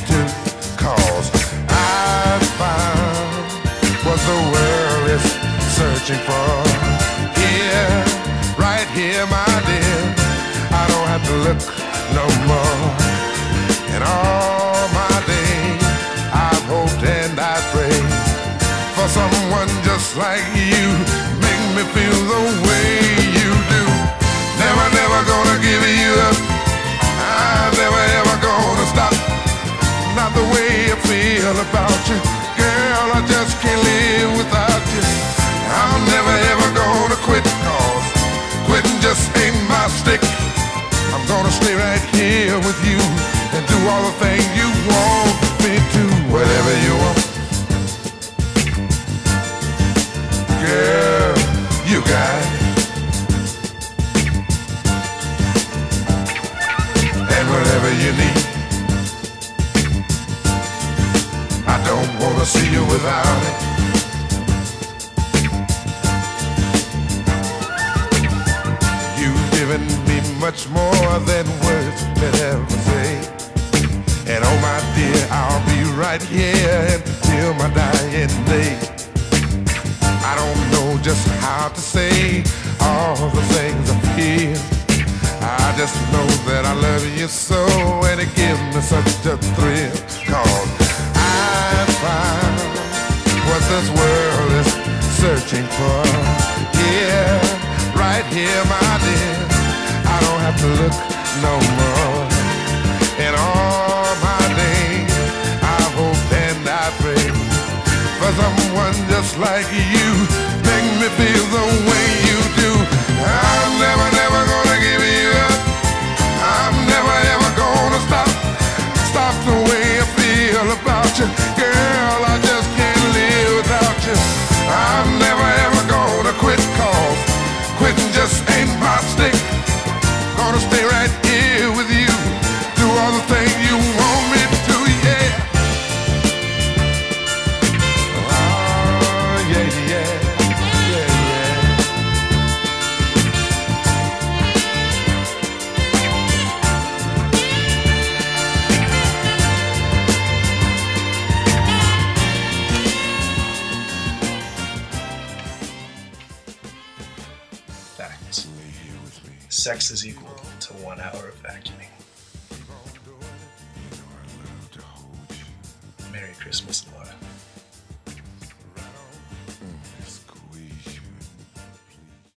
to, 'cause I found what the world is searching for. Here, right here, my dear, I don't have to look no more. And all my days I've hoped and I prayed for someone just like you, make me feel the way you do. Never, never gonna give you up, I'm never ever gonna stop. Not the way I feel about you, girl, I just can't live without you. I'm never ever gonna quit, 'cause quitting just ain't my stick. I'm gonna stay right here with you and do all the things you want me to. Whatever you want, girl, you got it. And whatever you need, I don't wanna see you without it. You've given me much more than words could ever say. And oh my dear, I'll be right here until my dying day. I don't know just how to say all the things I feel. I just know that I love you so, and it gives me such a thrill. 'Cause I found what this world is searching for. Yeah, right here, my dear, I don't have to look no more. And all my days I hope and I pray for someone just like you, make me feel the way you do. I'm never, never gonna give you up, I'm never ever gonna stop the way I feel about you, girl, I just can't live without you. I'm never ever gonna quit, 'cause quitting just ain't my stick. Gonna stay right here with you, do all the things you want me to, yeah. Oh, yeah, yeah, yeah, yeah. Facts. Sex is equal to 1 hour of vacuuming. Merry Christmas, Laura.